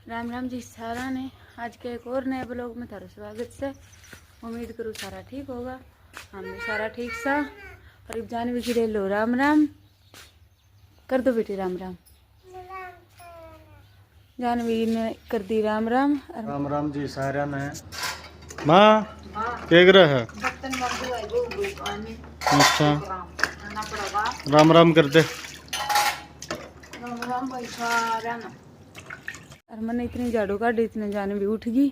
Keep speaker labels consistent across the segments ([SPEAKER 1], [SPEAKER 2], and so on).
[SPEAKER 1] राम राम जी सारा ने। आज के एक और नए ब्लॉग में थारा स्वागत से। उम्मीद करूँ सारा ठीक होगा। हम भी सारा ठीक सा। और अब जानवी की ले लो राम राम कर दो बेटी। राम राम जानवी ने कर दी राम राम।
[SPEAKER 2] राम राम जी सारा ने। माँ क्या कर रहा है? अच्छा राम राम कर दे।
[SPEAKER 1] राम राम भाई सारा ना। और मैंने इतनी झाड़ू काटी इतने जानवी उठ गई।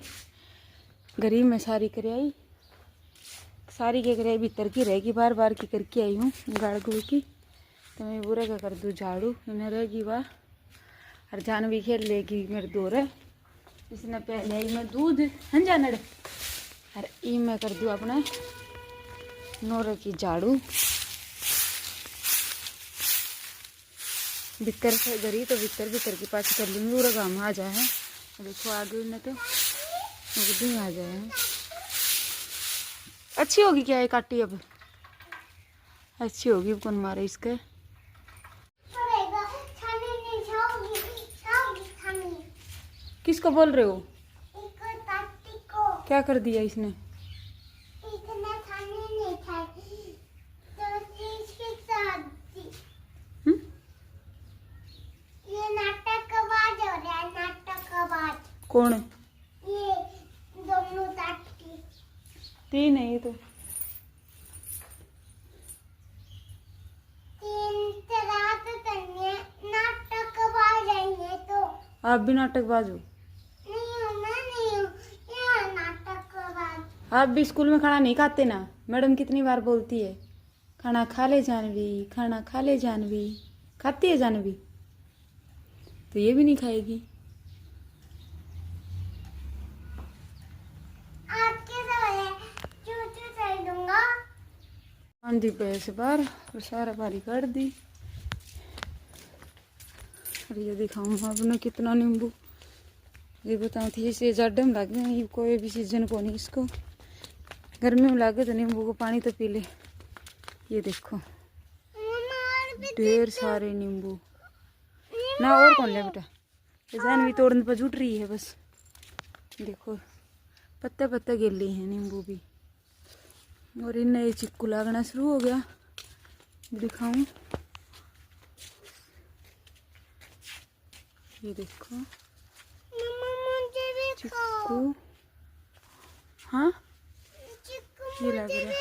[SPEAKER 1] गरीब में सारी कर आई। सारी के कर आई भीतर की रहेगी बार बार की करके आई हूँ गाड़ गुड़ की। तो मैं बुरा का कर दूँ झाड़ू इन्हें रहेगी वाह। और जानवी खेल लेगी मेरे दोरे। इसने पहले ही मैं दूध है जानड़। और ई मैं कर दूँ अपने नोरे की झाड़ू। भीतर से गरी तो भीतर की पास कर लूँगी। पूरा काम आ जाए। देखो आगे ने तो भी आ जाए। अच्छी होगी क्या है काटी अब? अच्छी होगी कौन मारे इसके। किसको बोल रहे हो? क्या कर दिया इसने? कौन है?
[SPEAKER 3] ये दोनों
[SPEAKER 1] तीन है ये तो। आप भी नाटकबाज हो? आप भी स्कूल में खाना नहीं खाते ना? मैडम कितनी बार बोलती है खाना खा ले जानवी, खाना खा ले जानवी। खाती है जानवी तो ये भी नहीं खाएगी। आंधी पे से बार और सारा बारी कर दी। और ये दिखाऊँ आपने कितना नींबू। ये बताऊँ थी इसे जड्डम लगे हैं। कोई भी सीजन को नहीं इसको। गर्मी में लगे तो नींबू को पानी तो पी ले। ये देखो ढेर सारे नींबू ना। और कौन ले बेटा? ये जानवी तोड़ने पर जुट रही है बस। देखो पत्ते पत्ते गिर हैं नींबू भी। और इनने ये चिक्कू लगना शुरू हो गया। दिखाऊं ये देखो चिक्कू। हाँ ये लग रहा है।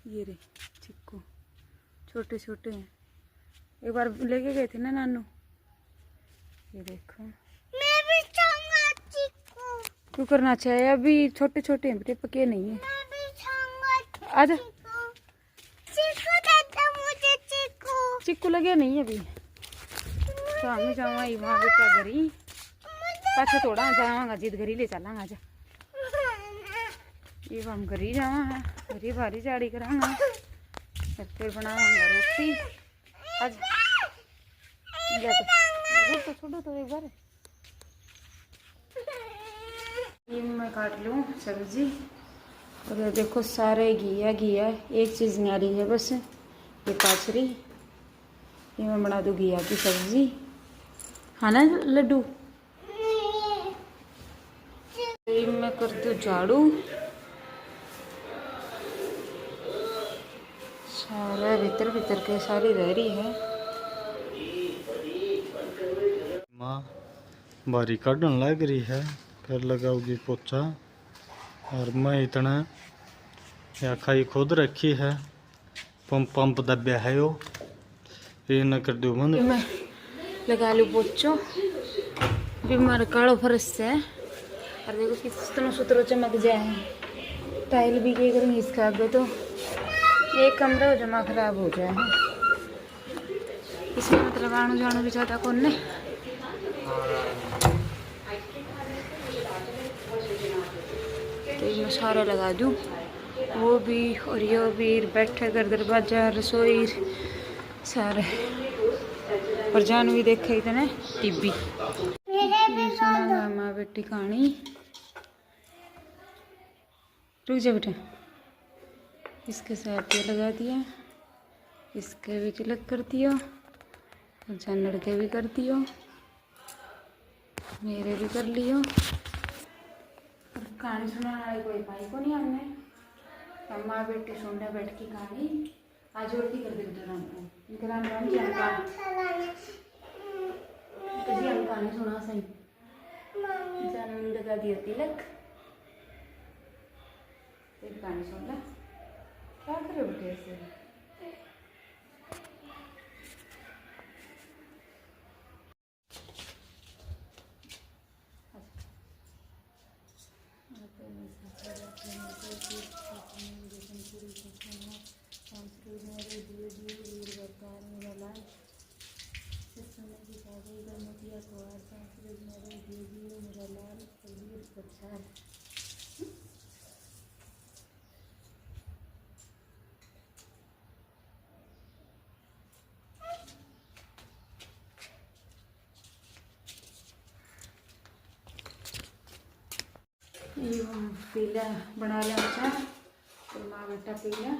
[SPEAKER 1] ये रे चिक्कू छोटे छोटे हैं। एक बार लेके गए थे ना नानू। ये देखो
[SPEAKER 3] मैं भी खाऊंगा चिक्कू।
[SPEAKER 1] क्यों करना चाहिए? अभी छोटे छोटे हैं बेटे पके नहीं है।
[SPEAKER 3] मैं भी खाऊंगा
[SPEAKER 1] आजा
[SPEAKER 3] चिक्कू दादा मुझे चिक्कू।
[SPEAKER 1] चिक्कू लगे नहीं अभी। तो हमें जाऊँगा वहाँ बेटा घरी पाछा थोड़ा जावांगा जिद घरी ले चलांगा। आजा ये हम घरी जावा घरी भारी झाड़ी करांगा। फिर बनावांगा रोटी। आज तो छोड़ो तो एक बार ये मैं काट लूँ सब्जी। और ये देखो सारे घिया घिया। एक चीज़ नहीं आ रही है बस ये पाचरी। ये मैं बना दूँ घिया की सब्जी। हाँ ना लड्डू? ये मैं कर दूँ झाड़ू। सारा भीतर के सारी रह रही है।
[SPEAKER 2] माँ बारी काटन लग रही है। फिर लगाओगी पोछा। और मैं इतना या खाई खुद रखी है। पंप दबिया है यो। ये न कर दो बंद।
[SPEAKER 1] मैं लगा लूँ पोचो भी मारा कालो फर्श है। और देखो कितना सुथरा चमक जाए। टाइल भी क्या करूँगी इसका आगे तो एक कमरा हो जमा खराब हो जाए। इसमें मतलब आणु जाणु भी ज़्यादा कौन ने। तो ये मसाला लगा दूँ वो भी और ये भी बैठे कर दरवाजा रसोई सारे। और जानू भी देखे इतने टीवी सुना माँ बेटी कहानी। रुक जा बेटा। इसके साथ ये लगा दिया। इसके भी तिलक कर दिया। और जानड़ के भी कर दिया। मेरे भी कर लियो। और कहानी सुनाने वाली कोई भाई को नहीं हमने, अम्मा बेटे सुनने बैठ की कहानी आज उल्टी कर दी राम को। इनके राम राम की हम कहानी सुना सही। जन्म लगा दिया तिलक, फिर कहानी सुन ला। क्या करे बेटे ऐसे? ये हम पीला बना लिया अच्छा, तो माँ बेटा पीला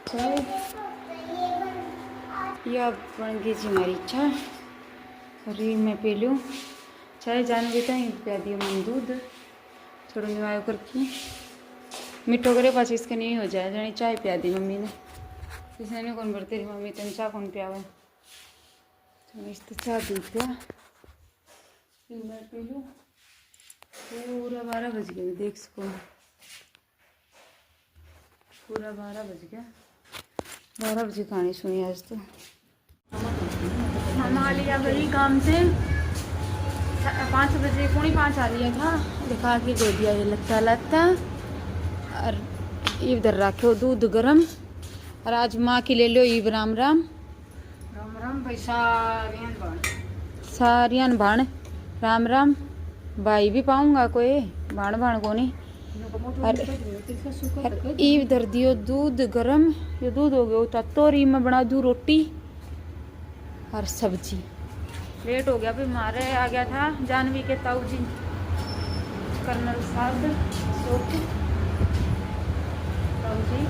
[SPEAKER 1] चाय। यह बन गई जी हमारी चाय, और ये मैं पी लूँ चाय। जान देता है प्या दिया मन दूध थोड़ा निवायो करके मिठो करे पास इसके नहीं हो जाए। जानी चाय पिया दी मम्मी ने, इसने नहीं कौन भरती रही मम्मी तेन चाय कौन पियावे, तो इस तो चाय दी पिया। मैं पी लूँ। पूरा 12 बज गया, देख सको पूरा 12 बज गया। 12 बजे कहानी सुनी आज तो। हम आ लिया गई काम से 5 बजे, 4:45 आ लिया था। दिखा के दे दिया ये लगता और इधर रखो दूध गरम। और आज माँ की ले लो ईब राम राम राम राम भाई सारियान भाण राम राम। भाई भी पाऊंगा कोई भाण भाण को नहीं। और इधर दियो दूध गरम, ये दूध हो गया तत्तोरी में बना दूँ रोटी और सब्जी। लेट हो गया फिर मारे आ गया था जानवी के ताऊ जी कर्नल साहब ताऊ जी,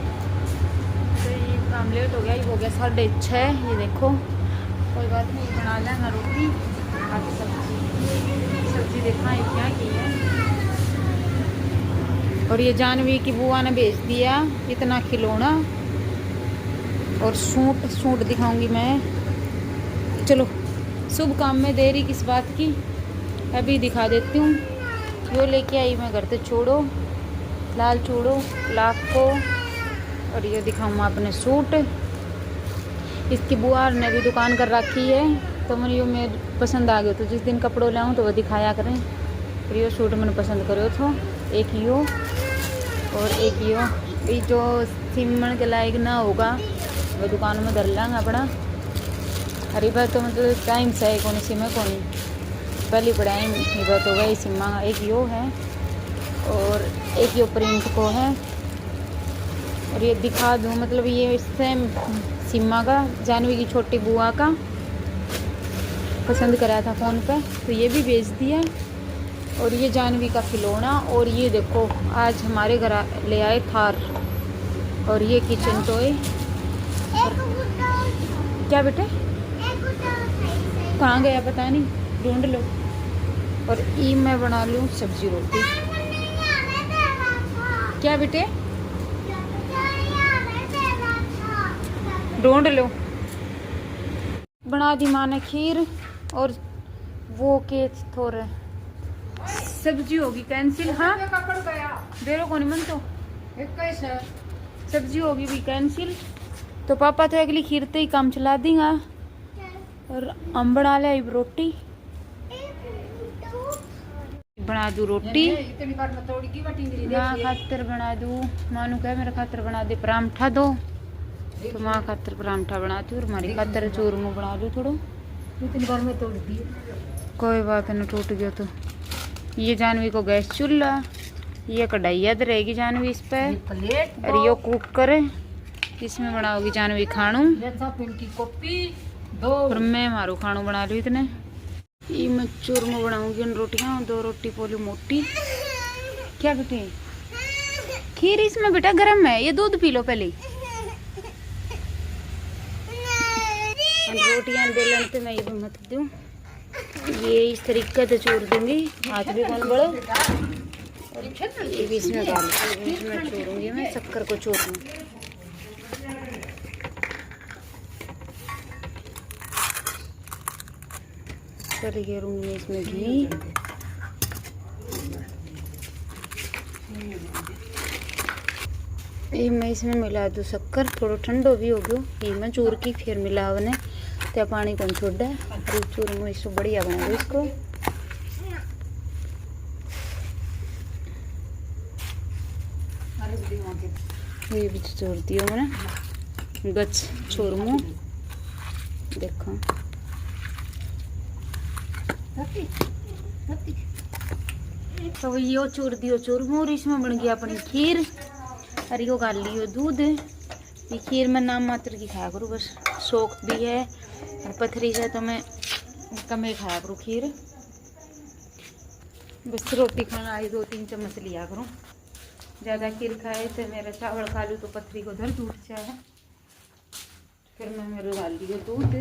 [SPEAKER 1] तो ये काम लेट हो गया। ये हो गया 6:30। ये देखो कोई बात नहीं, बना लेना रोटी और सब्जी देखना है क्या की है। और ये जानवी की बुआ ने भेज दिया इतना खिलौना और सूट दिखाऊंगी मैं। चलो शुभ काम में देरी किस बात की, अभी दिखा देती हूँ। यो लेके आई मैं घर से छोड़ो, लाल चूड़ो लाख को। और ये दिखाऊँ मैं अपने सूट। इसकी बुआ ने भी दुकान कर रखी है, तो मैंने यो मेरे पसंद आ गया, तो जिस दिन कपड़ों लाऊँ तो वो दिखाया करें। फिर यो सूट मैंने पसंद करो तो एक यो और एक ये जो सिमण के लायक ना होगा वो दुकान में धर लांग अपना। अरे बात तो मतलब टाइम से है कौन सिमे कौन पहली पढ़ाई ये बात होगा। ये सिमा एक यो है और एक यो प्रिंट को है। और ये दिखा दूँ मतलब ये सेम सिमा का जानवी की छोटी बुआ का पसंद कराया था फ़ोन पे, तो ये भी बेच दिया। और ये जानवी का खिलौना। और ये देखो आज हमारे घर ले आए थार। और ये किचन टॉय। क्या बेटे कहाँ गया पता नहीं, ढूंढ लो। और ई मैं बना लूँ सब्जी रोटी। क्या बेटे ढूंढ लो। बना दी माँ ने खीर और वो के थोड़े सब्जी होगी कैंसिल। हाँ देरो को नहीं मन तो सब्जी होगी भी कैंसिल। तो पापा तो अगली खीर ही काम चला देंगे। और हम बना ले रोटी, बना दूँ रोटी माँ खातर बना दूँ। मानू कह मेरे खातर बना दे परांठा दो, तो माँ खातर परांठा बनाती हूँ और हमारी खातर चूरमू बना लूँ थोड़ा। में तोड़ दी कोई बात नहीं, टूट गया तो। ये जानवी को गैस चूल्हा, ये कढ़ाई याद रहेगी जानवी इस पे। और ये कुकर इसमें बनाओगी जानवी खानू और मैं मारू खानू बना लूँ इतने। ये मैं चूरमू बनाऊंगी उन रोटियाँ, 2 रोटी पोलू मोटी। क्या बेटे खीर इसमें बेटा गरम है, ये दूध पी लो पहले। रोटियां बेलन पे मैं ये भी मत दूँ, ये इस तरीके से चूर दूंगी, हाथ भी कौन बड़ो, और ये भी इसमें डाल इसमें चूरूंगी मैं, शक्कर को चूरूंगी। फिर घेरूंगी मैं इसमें घी, ये मैं इसमें मिला दूँ शक्कर, थोड़ा ठंडो भी हो गयो, ये मैं चूर की फिर मिलावने त्या पानी कौन छोड़ा है, चूर में इसको बढ़िया बना दो इसको। ये भी छोड़ दियो मैंने, गच छोड़ मुँह देखो। तो यो चूर दियो चूरमू, और इसमें बन गया अपनी खीर, और यो गाल लियो दूध। ये खीर में नाम मात्र की खाया करूँ, बस शौक भी है और पथरी है तो मैं कम ही खाया करूँ खीर, बस रोटी खाना आई 2-3 चम्मच लिया करूँ, ज़्यादा खीर खाए तो मेरा चावल खा लूँ तो पथरी को दर्द उठ जाए। फिर मैं मेरे डाल दियो दूध,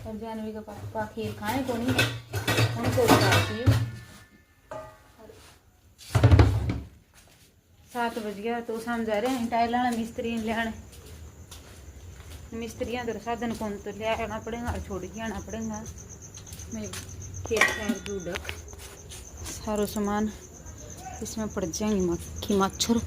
[SPEAKER 1] और जानवी का पापा खीर खाए को नहीं, उनको बताती हूँ। 7 बज गया तो शाम जा रहे हैं टाइल लाना मिस्त्री लियाने, मिस्त्रियाँ तो साधन कौन तो ले आना पड़ेगा और छोड़ के आना पड़ेगा। मैं खेत दूध सारो सामान इसमें पड़ जाएंगे, मक्खी मच्छर।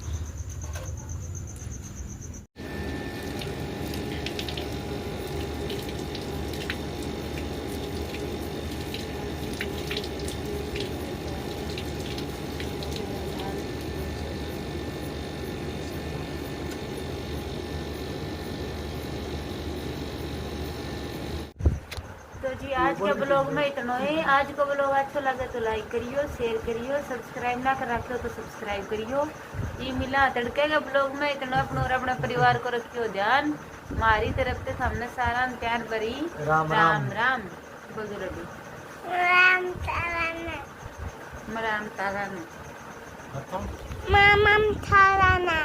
[SPEAKER 1] तो जी आज के ब्लॉग में इतना ही। आज का ब्लॉग अच्छा लगे तो लाइक करियो, शेयर करियो, सब्सक्राइब ना कर रखो तो सब्सक्राइब करियो। ये मिला तड़के के ब्लॉग में इतना, अपनों और अपने परिवार को रखियो ध्यान। हमारी तरफ से सामने सारा प्यार भरी राम राम राम बोल दो रवि।
[SPEAKER 3] राम ताराना,
[SPEAKER 1] राम तारा
[SPEAKER 3] मामा थाराना।